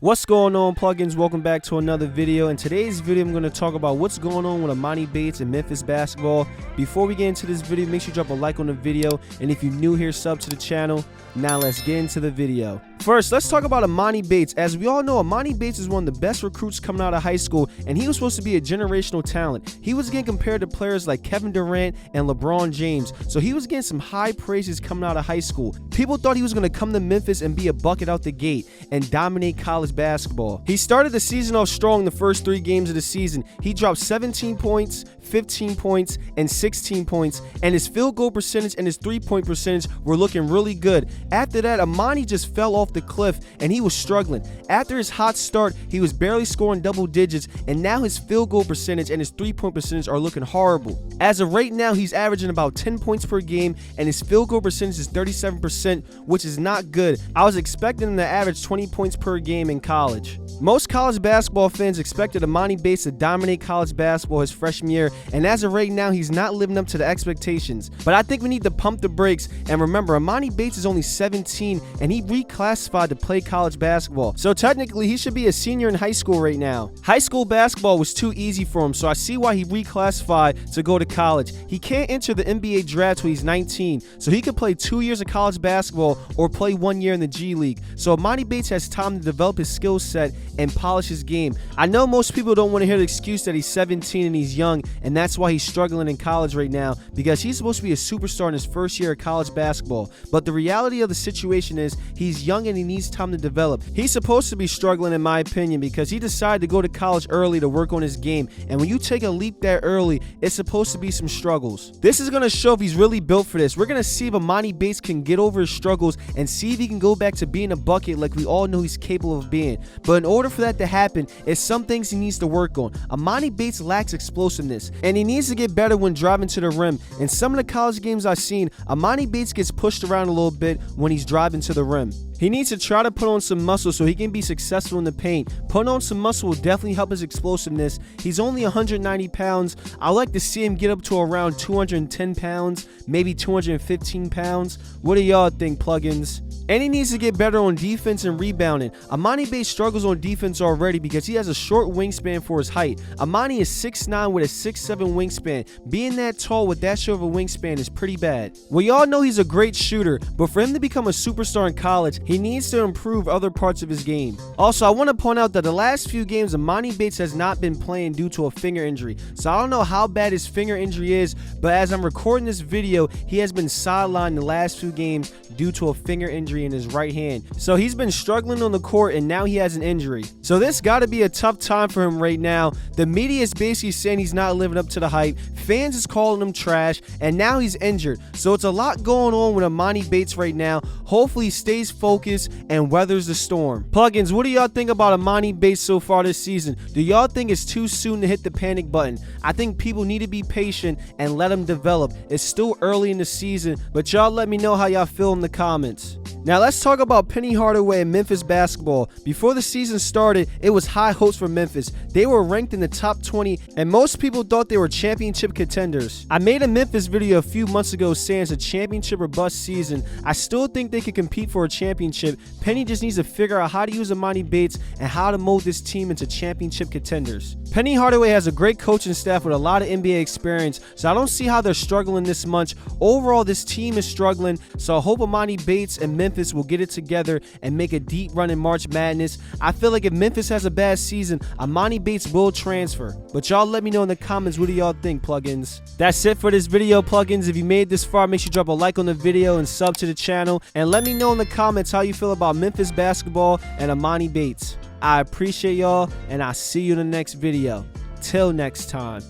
What's going on, plugins? Welcome back to another video. In today's video, I'm going to talk about what's going on with Emoni Bates and Memphis Basketball. Before we get into this video, make sure you drop a like on the video, and if you're new here, sub to the channel. Now let's get into the video. First, let's talk about Emoni Bates. As we all know, Emoni Bates is one of the best recruits coming out of high school, and he was supposed to be a generational talent. He was getting compared to players like Kevin Durant and LeBron James, so he was getting some high praises coming out of high school. People thought he was going to come to Memphis and be a bucket out the gate and dominate college basketball. He started the season off strong the first 3 games of the season. He dropped 17 points, 15 points, and 16 points, and his field goal percentage and his 3-point percentage were looking really good. After that, Emoni just fell off the cliff and he was struggling. After his hot start, he was barely scoring double digits, and now his field goal percentage and his 3-point percentage are looking horrible. As of right now, he's averaging about 10 points per game, and his field goal percentage is 37%, which is not good. I was expecting him to average 20 points per game in college. Most college basketball fans expected Emoni Bates to dominate college basketball his freshman year, and as of right now, he's not living up to the expectations. But I think we need to pump the brakes, and remember, Emoni Bates is only 17, and he reclassified to play college basketball. So technically, he should be a senior in high school right now. High school basketball was too easy for him, so I see why he reclassified to go to college. He can't enter the NBA draft till he's 19, so he could play 2 years of college basketball or play 1 year in the G League. So Emoni Bates has time to develop his skill set and polish his game. I know most people don't want to hear the excuse that he's 17 and he's young, and that's why he's struggling in college right now, because he's supposed to be a superstar in his first year of college basketball. But the reality of the situation is he's young and he needs time to develop. He's supposed to be struggling, in my opinion, because he decided to go to college early to work on his game, and when you take a leap that early, it's supposed to be some struggles. This is going to show if he's really built for this. We're going to see if Emoni Bates can get over his struggles and see if he can go back to being a bucket like we all know he's capable of being. But in order for that to happen, it's some things he needs to work on. Emoni Bates lacks explosiveness, and he needs to get better when driving to the rim. In some of the college games I've seen, Emoni Bates gets pushed around a little bit when he's driving to the rim. He needs to try to put on some muscle so he can be successful in the paint. Putting on some muscle will definitely help his explosiveness. He's only 190 pounds. I like to see him get up to around 210 pounds, maybe 215 pounds. What do y'all think, plugins? And he needs to get better on defense and rebounding. Emoni Bates struggles on defense already because he has a short wingspan for his height. Emoni is 6'9" with a 6'7" wingspan. Being that tall with that short of a wingspan is pretty bad. We all know he's a great shooter, but for him to become a superstar in college, he needs to improve other parts of his game. Also, I want to point out that the last few games, Emoni Bates has not been playing due to a finger injury. So I don't know how bad his finger injury is, but as I'm recording this video, he has been sidelined the last few games due to a finger injury in his right hand. So he's been struggling on the court, and now he has an injury. So this got to be a tough time for him right now. The media is basically saying he's not living up to the hype. Fans is calling him trash, and now he's injured. So it's a lot going on with Emoni Bates right now. Hopefully he stays focused and weathers the storm. Plugins, what do y'all think about Emoni Bates so far this season? Do y'all think it's too soon to hit the panic button? I think people need to be patient and let him develop. It's still early in the season, but y'all let me know how y'all feel in the comments. Now let's talk about Penny Hardaway and Memphis Basketball. Before the season started, it was high hopes for Memphis. They were ranked in the top 20, and most people thought they were championship contenders. I made a Memphis video a few months ago saying it's a championship or bust season. I still think they could compete for a championship. Penny just needs to figure out how to use Emoni Bates and how to mold this team into championship contenders. Penny Hardaway has a great coaching staff with a lot of NBA experience, so I don't see how they're struggling this much. Overall, this team is struggling, so I hope Emoni Bates and Memphis will get it together and make a deep run in March Madness. I feel like if Memphis has a bad season, Emoni Bates will transfer. But y'all let me know in the comments, what do y'all think, plugins? That's it for this video, plugins. If you made it this far, make sure you drop a like on the video and sub to the channel, and let me know in the comments how you feel about Memphis Basketball and Emoni Bates. I appreciate y'all, and I'll see you in the next video. Till next time.